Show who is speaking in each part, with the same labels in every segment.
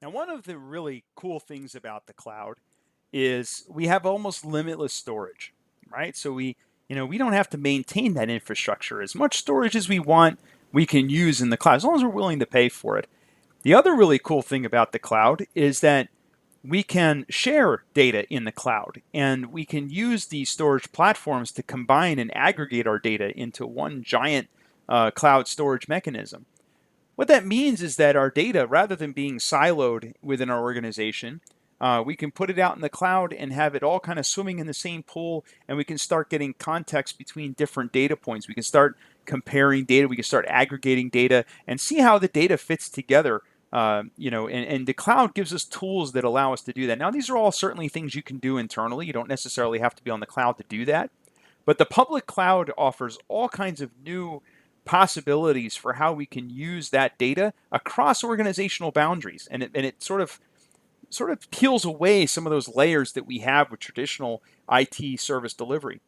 Speaker 1: Now, one of the really cool things about the cloud is we have almost limitless storage, right? So we don't have to maintain that infrastructure. As much storage as we want, we can use in the cloud, as long as we're willing to pay for it. The other really cool thing about the cloud is that we can share data in the cloud, and we can use these storage platforms to combine and aggregate our data into one giant cloud storage mechanism. What that means is that our data, rather than being siloed within our organization, we can put it out in the cloud and have it all kind of swimming in the same pool, and we can start getting context between different data points. We can start comparing data, we can start aggregating data, and see how the data fits together. And the cloud gives us tools that allow us to do that. Now, these are all certainly things you can do internally. You don't necessarily have to be on the cloud to do that. But the public cloud offers all kinds of new possibilities for how we can use that data across organizational boundaries, and it sort of peels away some of those layers that we have with traditional IT service delivery.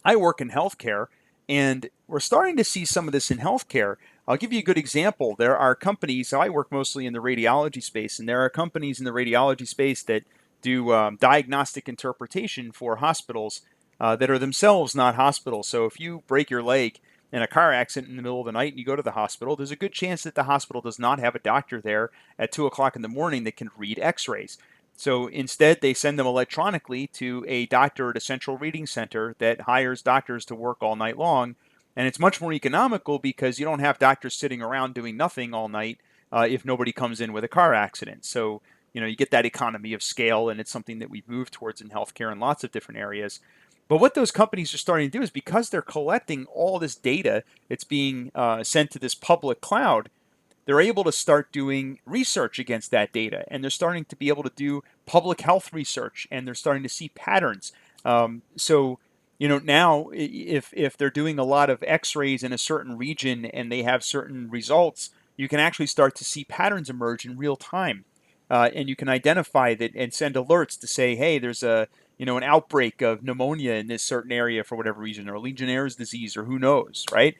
Speaker 1: I work in healthcare, and we're starting to see some of this in healthcare. I'll give you a good example. There are companies, so I work mostly in the radiology space, and there are companies in the radiology space that do diagnostic interpretation for hospitals that are themselves not hospitals. So if you break your leg in a car accident in the middle of the night and you go to the hospital, there's a good chance that the hospital does not have a doctor there at 2 o'clock in the morning that can read x-rays. So instead, they send them electronically to a doctor at a central reading center that hires doctors to work all night long. And it's much more economical because you don't have doctors sitting around doing nothing all night if nobody comes in with a car accident. So, you get that economy of scale, and it's something that we've moved towards in healthcare in lots of different areas. But what those companies are starting to do is, because they're collecting all this data, it's being sent to this public cloud, they're able to start doing research against that data, and they're starting to be able to do public health research, and they're starting to see patterns. Now if they're doing a lot of X-rays in a certain region and they have certain results, you can actually start to see patterns emerge in real time, and you can identify that and send alerts to say, hey, there's an outbreak of pneumonia in this certain area for whatever reason, or Legionnaire's disease, or who knows, right?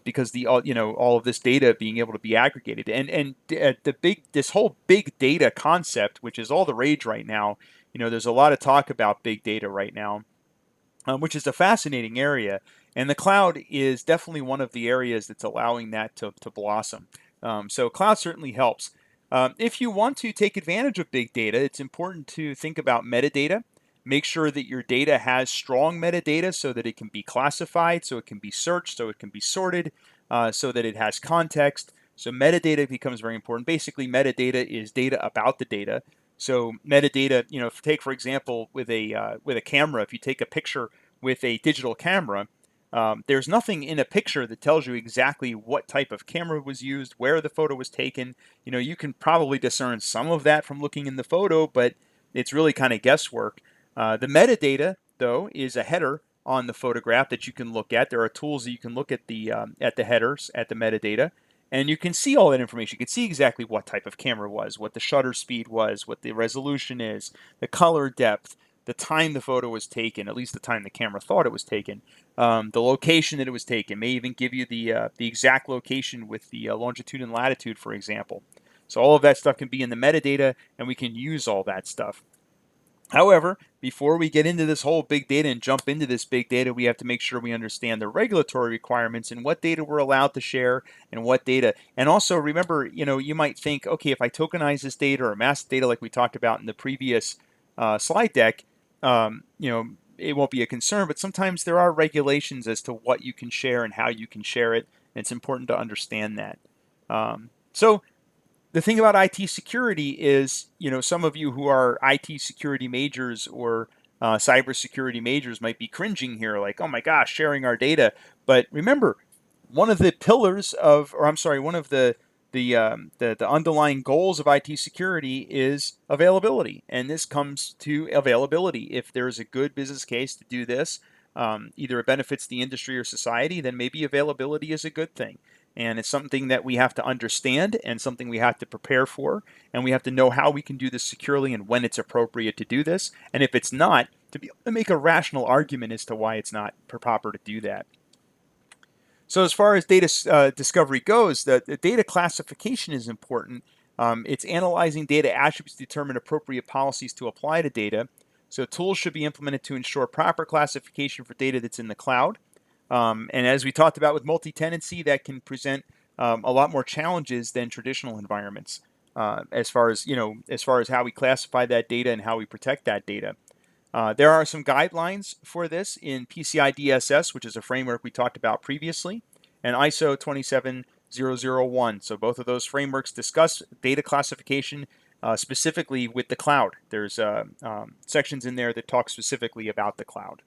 Speaker 1: Because all of this data being able to be aggregated, and this whole big data concept, which is all the rage right now. There's a lot of talk about big data right now, which is a fascinating area, and the cloud is definitely one of the areas that's allowing that to blossom. So cloud certainly helps. If you want to take advantage of big data, it's important to think about metadata. Make sure that your data has strong metadata so that it can be classified, so it can be searched, so it can be sorted, so that it has context. So metadata becomes very important. Basically, metadata is data about the data. So metadata, take for example with a camera. If you take a picture with a digital camera, there's nothing in a picture that tells you exactly what type of camera was used, where the photo was taken. You can probably discern some of that from looking in the photo, but it's really kind of guesswork. The metadata, though, is a header on the photograph that you can look at. There are tools that you can look at the headers, at the metadata, and you can see all that information. You can see exactly what type of camera was, what the shutter speed was, what the resolution is, the color depth, the time the photo was taken, at least the time the camera thought it was taken, the location that it was taken. May even give you the exact location with the longitude and latitude, for example. So all of that stuff can be in the metadata, and we can use all that stuff. However, before we get into this whole big data and jump into this big data, we have to make sure we understand the regulatory requirements and what data we're allowed to share and what data. And also remember, you might think, okay, if I tokenize this data or mask data like we talked about in the previous slide deck, it won't be a concern, but sometimes there are regulations as to what you can share and how you can share it. And it's important to understand that. So the thing about IT security is, some of you who are IT security majors or cybersecurity majors might be cringing here, like, oh my gosh, sharing our data. But remember, one of the pillars of, or I'm sorry, one of the underlying goals of IT security is availability, and this comes to availability. If there's a good business case to do this, either it benefits the industry or society, then maybe availability is a good thing. And it's something that we have to understand and something we have to prepare for. And we have to know how we can do this securely and when it's appropriate to do this. And if it's not, to be able to make a rational argument as to why it's not proper to do that. So as far as data discovery goes, the data classification is important. It's analyzing data attributes to determine appropriate policies to apply to data. So tools should be implemented to ensure proper classification for data that's in the cloud. And as we talked about with multi-tenancy, that can present a lot more challenges than traditional environments, as far as how we classify that data and how we protect that data. There are some guidelines for this in PCI DSS, which is a framework we talked about previously, and ISO 27001. So both of those frameworks discuss data classification specifically with the cloud. There's sections in there that talk specifically about the cloud.